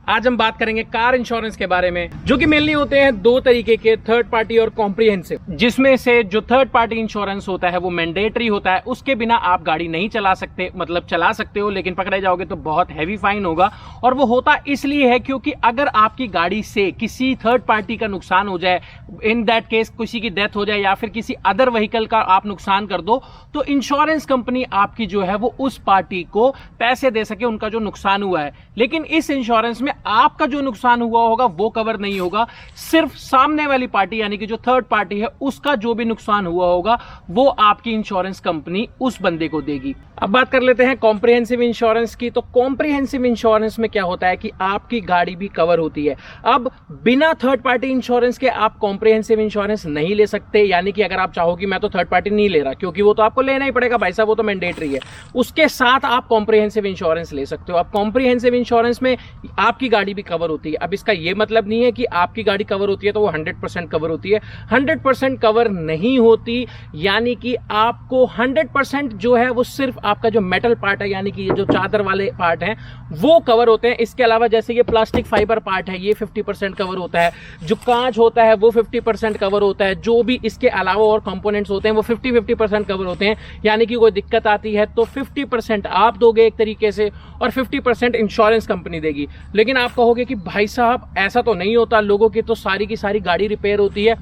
आज हम बात करेंगे कार इंश्योरेंस के बारे में, जो कि मेनली होते हैं दो तरीके के, थर्ड पार्टी और कॉम्प्रिहेंसिव। जिसमें से जो थर्ड पार्टी इंश्योरेंस होता है वो मैंडेटरी होता है, उसके बिना आप गाड़ी नहीं चला सकते, मतलब चला सकते हो लेकिन पकड़े जाओगे तो बहुत हैवी फाइन होगा। और वो होता इसलिए है क्योंकि अगर आपकी गाड़ी से किसी थर्ड पार्टी का नुकसान हो जाए, इन दैट केस किसी की डेथ हो जाए या फिर किसी अदर व्हीकल का आप नुकसान कर दो, तो इंश्योरेंस कंपनी आपकी जो है वो उस पार्टी को पैसे दे सके उनका जो नुकसान हुआ है। लेकिन इस इंश्योरेंस में आपका जो नुकसान हुआ होगा वो कवर नहीं होगा, सिर्फ सामने वाली पार्टी यानी कि जो थर्ड पार्टी है उसका जो भी नुकसान हुआ होगा वो आपकी इंश्योरेंस कंपनी उस बंदे को देगी। अब बात कर लेते हैं कॉम्प्रिहेंसिव इंश्योरेंस की। तो कॉम्प्रिहेंसिव इंश्योरेंस में क्या होता है कि आपकी गाड़ी भी कवर होती है। अब बिना थर्ड पार्टी इंश्योरेंस के आप कॉम्प्रिहेंसिव इंश्योरेंस नहीं ले सकते, यानी कि अगर आप चाहो कि मैं तो थर्ड पार्टी नहीं ले रहा, क्योंकि वो तो आपको लेना ही पड़ेगा भाई साहब, वो तो मैंडेटरी है, उसके साथ आप कॉम्प्रिहेंसिव इंश्योरेंस ले सकते हो। अब कॉम्प्रिहेंसिव इंश्योरेंस में आपकी गाड़ी भी कवर होती है। अब इसका यह मतलब नहीं है कि आपकी गाड़ी कवर होती है तो वो 100% कवर होती है, 100% कवर नहीं होती, यानी कि आपको 100% जो है वो सिर्फ आपका जो मेटल पार्ट है, यानी कि ये जो चादर वाले पार्ट हैं वो कवर होते हैं। इसके अलावा जैसे ये प्लास्टिक फाइबर पार्ट है ये 50% कवर होता है, जो कांच होता है वो 50% कवर होता है, जो भी इसके अलावा और कंपोनेंट्स होते हैं वो 50% कवर होते हैं। यानी कि कोई दिक्कत आती है तो 50% आप दोगे एक तरीके से और 50% इंश्योरेंस कंपनी देगी। लेकिन आप कहोगे कि भाई साहब ऐसा तो नहीं होता, लोगों की तो सारी की सारी गाड़ी रिपेयर होती है।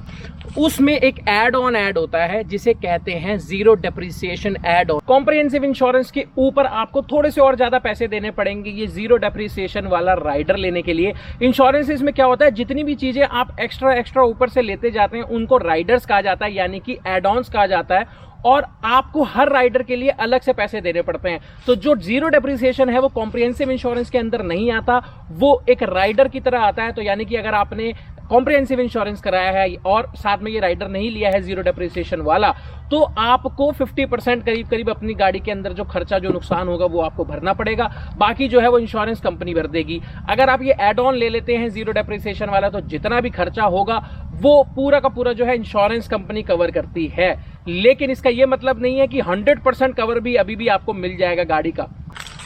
उसमें एक एड ऑन ऐड होता है जिसे कहते हैं zero depreciation add on. Comprehensive insurance के ऊपर आपको थोड़े से और ज्यादा पैसे देने पड़ेंगे ये जीरो डेप्रिसिएशन वाला राइडर लेने के लिए। इंश्योरेंस में क्या होता है, जितनी भी चीजें आप एक्स्ट्रा ऊपर से लेते जाते हैं उनको राइडर्स कहा जाता है, यानी कि एड ऑन्स कहा जाता है, और आपको हर राइडर के लिए अलग से पैसे देने पड़ते हैं। तो जो जीरो डेप्रिसिएशन है वो कॉम्प्रिहेंसिव इंश्योरेंस के अंदर नहीं आता, वो एक राइडर की तरह आता है। तो यानी कि अगर आपने कॉम्प्रिहेंसिव इंश्योरेंस कराया है और साथ में ये राइडर नहीं लिया है जीरो डेप्रिसिएशन वाला, तो आपको 50% करीब अपनी गाड़ी के अंदर जो खर्चा जो नुकसान होगा वो आपको भरना पड़ेगा, बाकी जो है वो इंश्योरेंस कंपनी भर देगी। अगर आप ये एड ऑन ले लेते हैं जीरो डेप्रिसिएशन वाला तो जितना भी खर्चा होगा वो पूरा का पूरा जो है इंश्योरेंस कंपनी कवर करती है। लेकिन इसका ये मतलब नहीं है कि 100% कवर भी अभी भी आपको मिल जाएगा गाड़ी का।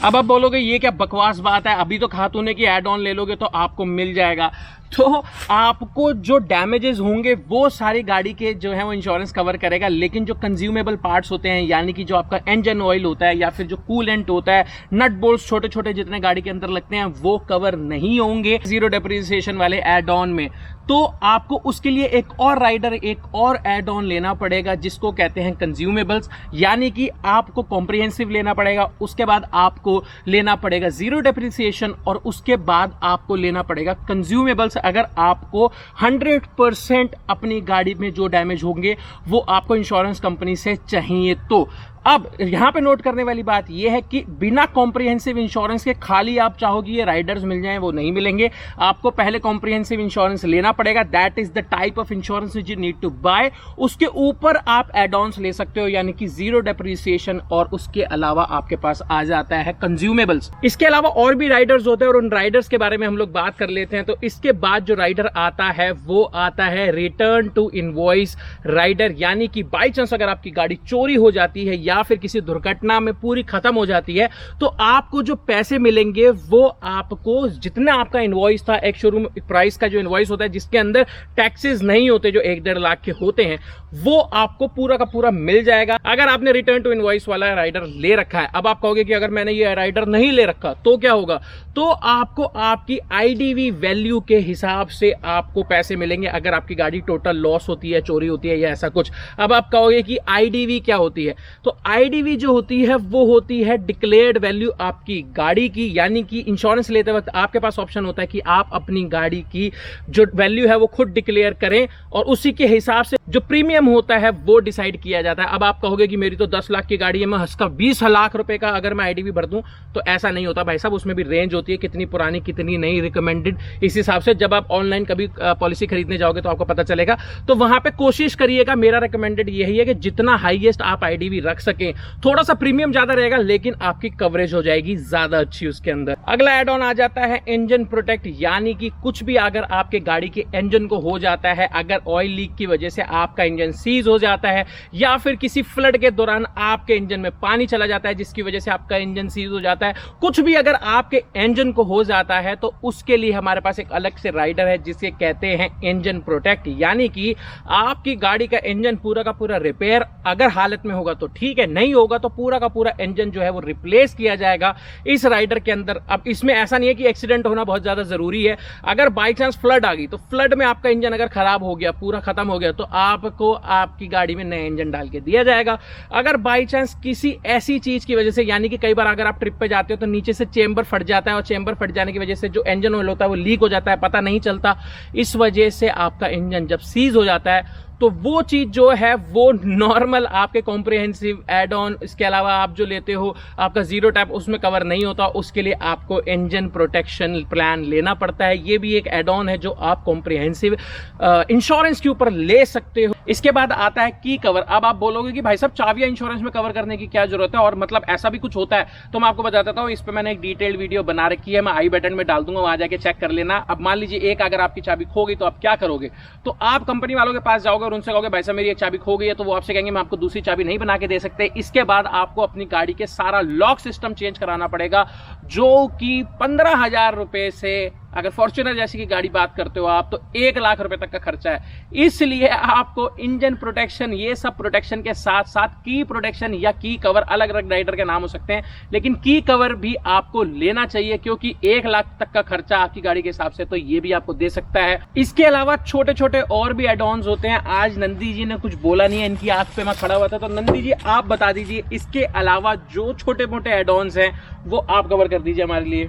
अब आप बोलोगे ये क्या बकवास बात है, अभी तो कहा तूने कि एड ऑन ले लोगे तो आपको मिल जाएगा। तो आपको जो डैमेजेस होंगे वो सारी गाड़ी के जो है वो इंश्योरेंस कवर करेगा, लेकिन जो कंज्यूमेबल पार्ट्स होते हैं यानी कि जो आपका इंजन ऑयल होता है या फिर जो कूलेंट होता है, नट बोल्ट्स छोटे छोटे जितने गाड़ी के अंदर लगते हैं वो कवर नहीं होंगे जीरो डेप्रिसिएशन वाले एड ऑन में। तो आपको उसके लिए एक और राइडर, एक और एड ऑन लेना पड़ेगा जिसको कहते हैं कंज्यूमेबल्स, यानी कि आपको कॉम्प्रिहेंसिव लेना पड़ेगा, उसके बाद आपको लेना पड़ेगा जीरो डेप्रिसिएशन और उसके बाद आपको लेना पड़ेगा कंज्यूमेबल्स। अगर आपको 100% अपनी गाड़ी में जो डैमेज होंगे वो आपको इंश्योरेंस कंपनी से चाहिए। तो अब यहां पे नोट करने वाली बात यह है कि बिना कॉम्प्रिहेंसिव इंश्योरेंस के खाली आप चाहोगे ये राइडर्स मिल जाएं, वो नहीं मिलेंगे। आपको पहले कॉम्प्रिहेंसिव इंश्योरेंस लेना पड़ेगा, that is the type of insurance which you need to buy. उसके ऊपर आप एड ऑन्स ले सकते हो, यानी कि जीरो डेप्रिसिएशन, और उसके अलावा आपके पास आ जाता है कंज्यूमेबल्स। इसके अलावा और भी राइडर्स होते हैं और उन राइडर्स के बारे में हम लोग बात कर लेते हैं। तो इसके बाद जो राइडर आता है वो आता है रिटर्न टू इनवॉइस राइडर, यानी कि बाई चांस अगर आपकी गाड़ी चोरी हो जाती है या फिर किसी दुर्घटना में पूरी खत्म हो जाती है तो आपको जो पैसे मिलेंगे वो आपको जितना आपका इनवॉइस था, एक शोरूम प्राइस का जो इनवॉइस होता है जिसके अंदर टैक्सेस नहीं होते जो 1-1.5 लाख के होते हैं, वो आपको पूरा का पूरा मिल जाएगा अगर आपने रिटर्न टू इनवॉइस वाला राइडर ले रखा है। अब आप कहोगे कि अगर मैंने ये राइडर नहीं ले रखा तो क्या होगा, तो आपको आपकी आईडीवी वैल्यू के हिसाब से आपको पैसे मिलेंगे अगर आपकी गाड़ी टोटल लॉस होती है, चोरी होती है या ऐसा कुछ। अब आप कहोगे कि आईडीवी क्या होती है, तो आईडीवी जो होती है वो होती है डिक्लेयर्ड वैल्यू आपकी गाड़ी की, यानी कि इंश्योरेंस लेते वक्त आपके पास ऑप्शन होता है कि आप अपनी गाड़ी की जो वैल्यू है वो खुद डिक्लेयर करें और उसी के हिसाब से जो प्रीमियम होता है वो डिसाइड किया जाता है। अब आप कहोगे कि मेरी तो 10 लाख की गाड़ी है, मैं हंसका 20 लाख रुपए का अगर मैं आईडीवी भर दूं, तो ऐसा नहीं होता भाई साहब, उसमें भी रेंज होती है, कितनी पुरानी कितनी नई रिकमेंडेड, इस हिसाब से जब आप ऑनलाइन कभी पॉलिसी खरीदने जाओगे तो आपको पता चलेगा। तो वहां पे कोशिश करिएगा, मेरा रिकमेंडेड यही है कि जितना हाईएस्ट आप आईडीवी रख सकें, थोड़ा सा प्रीमियम ज्यादा रहेगा लेकिन आपकी कवरेज हो जाएगी ज्यादा अच्छी उसके अंदर। अगला एड ऑन आ जाता है इंजन प्रोटेक्ट, यानी कि कुछ भी अगर आपके गाड़ी के इंजन को हो जाता है, अगर ऑयल लीक की वजह से आपका इंजन सीज हो जाता है, या फिर किसी फ्लड के दौरान आपके इंजन में पानी चला जाता है जिसकी वजह से आपका इंजन सीज हो जाता है, कुछ भी अगर आपके इंजन को हो जाता है तो उसके लिए हमारे पास एक अलग से राइडर है जिसे कहते हैं इंजन प्रोटेक्ट। यानी कि आपकी गाड़ी का इंजन पूरा का पूरा रिपेयर अगर हालत में होगा तो ठीक है, नहीं होगा तो पूरा का पूरा इंजन जो है वो रिप्लेस किया जाएगा इस राइडर के अंदर। अब इसमें ऐसा नहीं है कि एक्सीडेंट होना बहुत ज्यादा जरूरी है, अगर बाई चांस फ्लड आ गई तो फ्लड में आपका इंजन अगर खराब हो गया, पूरा खत्म हो गया, तो आपको आपकी गाड़ी में नया इंजन डाल के दिया जाएगा। अगर बाई चांस किसी ऐसी चीज की वजह से, यानी कि कई बार अगर आप ट्रिप पे जाते हो तो नीचे से चेंबर फट जाता है और चेंबर फट जाने की वजह से जो इंजन ऑयल होता है वो लीक हो जाता है, पता नहीं चलता, इस वजह से आपका इंजन जब सीज हो जाता है तो वो चीज जो है वो नॉर्मल आपके कॉम्प्रिहेंसिव एड ऑन, इसके अलावा आप जो लेते हो आपका जीरो टैप, उसमें कवर नहीं होता। उसके लिए आपको इंजन प्रोटेक्शन प्लान लेना पड़ता है। ये भी एक एड ऑन है जो आप कॉम्प्रिहेंसिव इंश्योरेंस के ऊपर ले सकते हो। इसके बाद आता है की कवर। अब आप बोलोगे कि भाई साहब चाबियां इंश्योरेंस में कवर करने की क्या जरूरत है, और मतलब ऐसा भी कुछ होता है, तो मैं आपको बता देता हूँ। इस पर मैंने एक डिटेल्ड वीडियो बना रखी है, मैं आई बटन में डाल दूंगा, वहां जाके चेक कर लेना। अब मान लीजिए एक अगर आपकी चाबी खो गई तो आप क्या करोगे, तो आप कंपनी वालों के पास जाओगे और उनसे कहोगे भाई साहब मेरी एक चाबी खो गई है, तो वो आपसे कहेंगे मैं आपको दूसरी चाबी नहीं बना के दे सकते। इसके बाद आपको अपनी गाड़ी के सारा लॉक सिस्टम चेंज कराना पड़ेगा, जो कि 15,000 रुपए से, अगर फॉर्च्यूनर जैसी की गाड़ी बात करते हो आप, तो 1 लाख रुपए तक का खर्चा है। इसलिए आपको इंजन प्रोटेक्शन, ये सब प्रोटेक्शन के साथ साथ की प्रोटेक्शन या की कवर, अलग अलग राइडर के नाम हो सकते हैं, लेकिन की कवर भी आपको लेना चाहिए, क्योंकि 1 लाख तक का खर्चा आपकी गाड़ी के हिसाब से तो ये भी आपको दे सकता है। इसके अलावा छोटे छोटे और भी एड ऑन्स होते हैं। आज नंदी जी ने कुछ बोला नहीं है, इनकी आंख पे मैं खड़ा हुआ था, तो नंदी जी आप बता दीजिए इसके अलावा जो छोटे मोटे एड ऑन्स हैं वो आप कवर कर दीजिए हमारे लिए।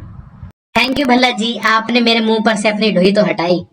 थैंक यू भल्ला जी, आपने मेरे मुंह पर से अपनी ढोई तो हटाई।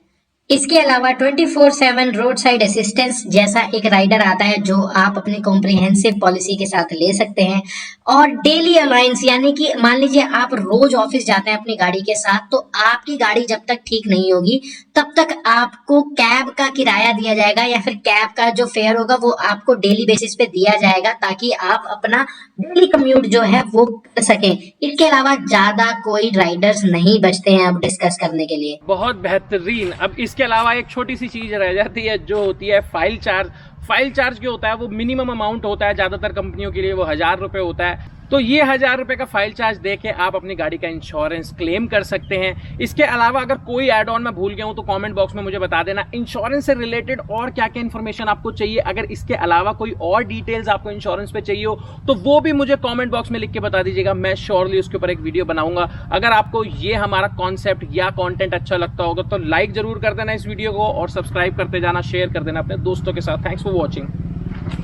इसके अलावा 24/7 रोड साइड असिस्टेंस जैसा एक राइडर आता है जो आप अपनी कॉम्प्रिहेंसिव पॉलिसी के साथ ले सकते हैं, और डेली अलायंस, यानी कि मान लीजिए आप रोज ऑफिस जाते हैं अपनी गाड़ी के साथ, तो आपकी गाड़ी जब तक ठीक नहीं होगी तब तक आपको कैब का किराया दिया जाएगा, या फिर कैब का जो फेयर होगा वो आपको डेली बेसिस पे दिया जाएगा, ताकि आप अपना डेली कम्यूट जो है वो कर सकें। इसके अलावा ज्यादा कोई राइडर्स नहीं बचते हैं अब डिस्कस करने के लिए। बहुत बेहतरीन। अब इसके अलावा एक छोटी सी चीज रह जाती है जो होती है फाइल चार्ज। फाइल चार्ज जो होता है वो मिनिमम अमाउंट होता है, ज्यादातर कंपनियों के लिए वो 1000 रुपए होता है। तो ये 1000 रुपए का फाइल चार्ज देके आप अपनी गाड़ी का इंश्योरेंस क्लेम कर सकते हैं। इसके अलावा अगर कोई एड ऑन मैं भूल गया हूं तो कमेंट बॉक्स में मुझे बता देना। इंश्योरेंस से रिलेटेड और क्या क्या इन्फॉर्मेशन आपको चाहिए, अगर इसके अलावा कोई और डिटेल्स आपको इंश्योरेंस पे चाहिए हो तो वो भी मुझे कमेंट बॉक्स में लिख के बता दीजिएगा, मैं श्योरली उसके ऊपर एक वीडियो बनाऊंगा। अगर आपको ये हमारा कॉन्सेप्ट या कॉन्टेंट अच्छा लगता होगा तो लाइक जरूर कर देना इस वीडियो को, और सब्सक्राइब करते जाना, शेयर कर देना अपने दोस्तों के साथ। Thanks for watching.